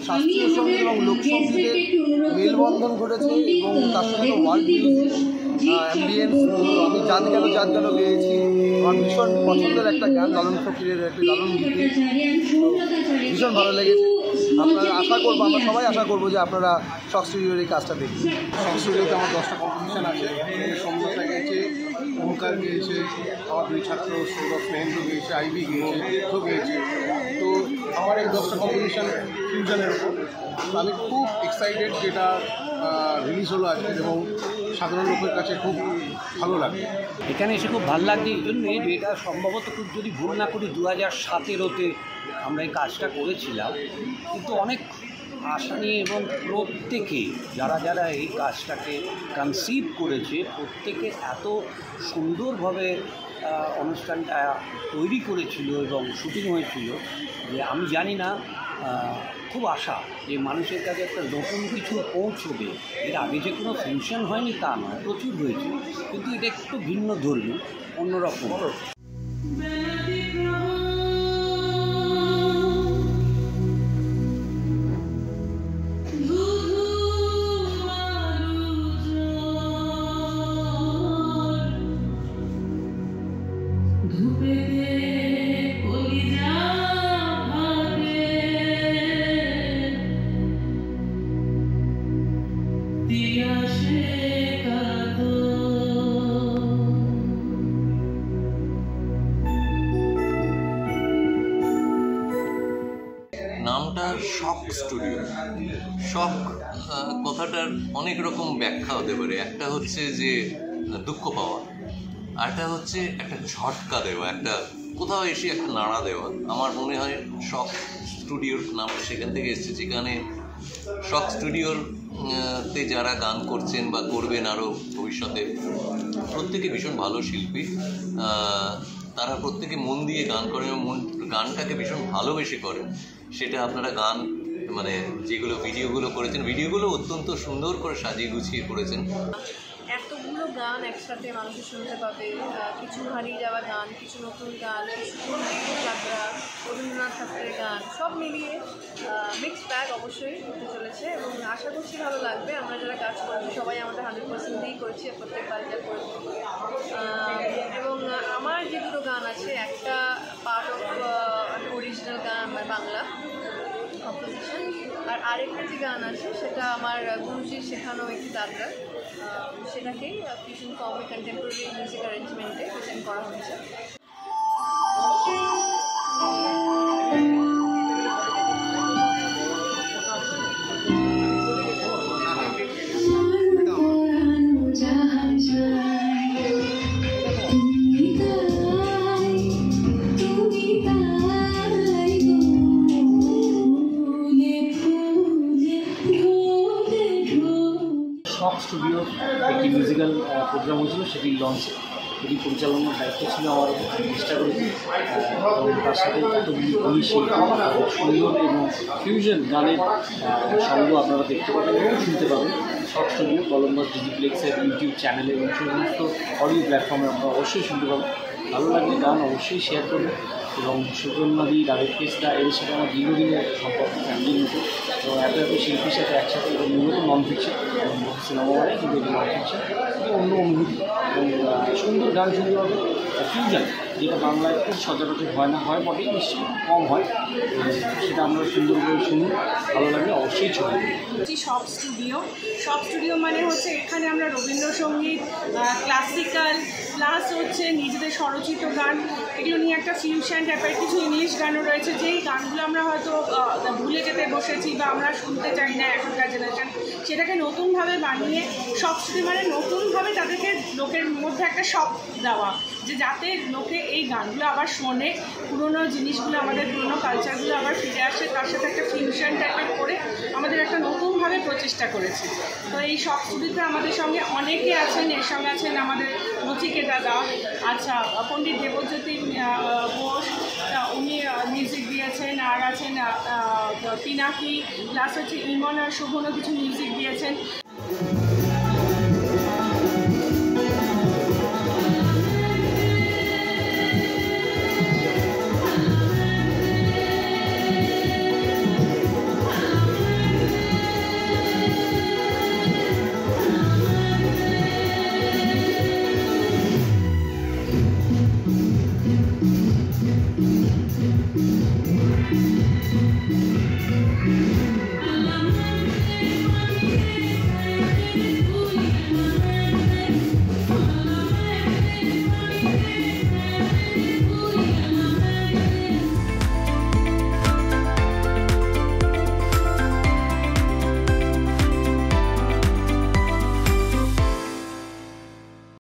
শাস্ত্রীয় সঙ্গীত এবং লোকসঙ্গীতের মেলবন্ধন ঘটেছে এবং তার সঙ্গে ওয়ার্ল্ড মিউজিক অ্যাম্বিয়েন্স। আমি জাত গেল গেয়েছি, আমার ভীষণ পছন্দের একটা গান, লালন ফকিরের একটি লালন গীতি, ভীষণ ভালো লেগেছে। আপনারা আশা করবো, আমরা সবাই আশা করবো যে আপনারা শক স্টুডিওর এই কাজটা দেখবেন। শক স্টুডিওতে আমার 10টা কম্পিটিশান আছে, সমঝোতা গেয়েছে, ওমকার গিয়েছে, আমার 2 ছাত্র সৌরভ মেহেন্দ্র গিয়েছে, আইভি গিয়েছে, গিয়েছে। তো আমার এই 10টা কম্পিটিশান ফিউশনের ওপর, আমি খুব এক্সাইটেড যেটা রিলিজ হলো আজকে এবং সাধারণ লোকের কাছে খুব ভালো লাগে। এখানে এসে খুব ভালো লাগছে এই জন্যই যে এটা সম্ভবত খুব যদি ভুল না করি 2017-তে আমরা এই কাজটা করেছিলাম, কিন্তু অনেক আশা নিয়ে এবং প্রত্যেকে যারা এই কাজটাকে কনসিভ করেছে প্রত্যেকে এত সুন্দরভাবে অনুষ্ঠানটা তৈরি করেছিল এবং শুটিং হয়েছিল যে আমি জানি না, খুব আশা যে মানুষের কাছে একটা নতুন কিছু পৌঁছবে। এর আগে যে কোনো ফাংশন হয়নি তা নয়, প্রচুর হয়েছে, কিন্তু এটা একটু ভিন্ন ধর্মী, অন্যরকম। নামটা শক স্টুডিও। শক কথাটার অনেক রকম ব্যাখ্যা হতে পারে। একটা হচ্ছে যে দুঃখ পাওয়া, আরেকটা হচ্ছে একটা ঝটকা দেওয়া, একটা কোথাও এসে একটা নাড়া দেওয়া। আমার মনে হয় শক স্টুডিওর নামটা সেখান থেকে এসেছে, যেখানে শক স্টুডিওর তে যারা গান করছেন বা করবেন আরও ভবিষ্যতে, প্রত্যেকে ভীষণ ভালো শিল্পী। তারা প্রত্যেকে মন দিয়ে গান করেন এবং গানটাকে ভীষণ ভালোবেসে করেন। সেটা আপনারা গান মানে যেগুলো ভিডিওগুলো করেছেন, ভিডিওগুলো অত্যন্ত সুন্দর করে সাজিয়ে গুছিয়ে করেছেন। এতগুলো গান একসাথে মানুষের শুনতে পাবে, কিছু হারিয়ে যাওয়া গান, কিছু নতুন গান, কিছু যাত্রা, রবীন্দ্রনাথ ঠাকুরের গান, সব মিলিয়ে মিক্স ব্যাগ অবশ্যই হতে চলেছে এবং আশা করছি ভালো লাগবে। আমরা যারা কাজ করছি সবাই আমাদের 100% দিয়েই করছি প্রত্যেকবার যা করছি। এবং আমার যে দুটো গান আছে, একটা পার্ট অফ অরিজিনাল গান আমার বাংলা কম্পোজিশন, আর আরেকটা যে গান আছে সেটা আমার গুরুজির শেখানো একটি যাত্রা, সেটাকেই ফিউশন ফর্মে কন্টেম্পোরারি মিউজিক অ্যারেঞ্জমেন্টে প্রেজেন্ট করা হয়েছে। শক স্টুডিও একটি মিউজিক্যাল প্রোগ্রাম হয়েছিল, সেটি লঞ্চে, এটি পরিচালনার দায়িত্ব ছিল আমার। চেষ্টা করেছি এবং তার সাথে কতগুলি বৈশিক সুন্দর এবং ফিউশন গানের সঙ্গ আপনারা দেখতে পাবেন এবং শুনতে পাবেন শক স্টুডিও কলম্বাস ডিজিপ্লেক্সের ইউটিউব চ্যানেলে এবং সমস্ত অডিও প্ল্যাটফর্মে আপনারা অবশ্যই শুনতে পাবেন। ভালো লাগলে গান অবশ্যই শেয়ার করবেন এবং সুগন্ধাদি রাধের কেসটা এর সাথে আমার দীর্ঘদিনের সম্পর্ক, ফ্যামিলির মতো, এবং এত শিল্পীর সাথে একসাথে এবং মূলত নন ফিকশন এবং সিনেমা মানে কিন্তু এটি নন ফিকশন, এটি অন্য অনুভূতি এবং সুন্দর গান শুনতে হবে। ফিউশন যেটা বাংলায় খুব সচরাচর হয় না, হয় বটেই নিশ্চয়ই কম হয়, সেটা আমরা সুন্দর করে শুনুন, ভালো লাগলে অবশ্যই ছবি। শক স্টুডিও মানে হচ্ছে এখানে আমরা রবীন্দ্রসঙ্গীত, ক্লাসিক্যাল প্লাস হচ্ছে নিজেদের স্বরচিত গান, এগুলো নিয়ে একটা ফিউশন টাইপের কিছু ইংলিশ গানও রয়েছে, যেই গানগুলো আমরা হয়তো ভুলে যেতে বসেছি বা আমরা শুনতে চাই না এখনকার জেনারেশন, সেটাকে নতুনভাবে বানিয়ে শক স্টুডিও মানে নতুনভাবে তাদেরকে লোকের মধ্যে একটা শক দেওয়া, যে যাতে লোকে এই গানগুলো আবার শোনে, পুরোনো জিনিসগুলো, আমাদের পুরোনো কালচারগুলো আবার ফিরে আসে, তার সাথে একটা ফিউশন টাইপের করে আমাদের একটা নতুনভাবে ভীষণভাবে প্রচেষ্টা করেছি। তো এই শখ স্টুডিওতে আমাদের সঙ্গে অনেকে আছেন, এর সঙ্গে আছেন আমাদের নচিকেতা দা, আচ্ছা পণ্ডিত দেবজ্যোতি বোস, উনি মিউজিক দিয়েছেন, আর আছেন পিনাকি, প্লাস হচ্ছে ইমন আর শোভনও কিছু মিউজিক দিয়েছেন।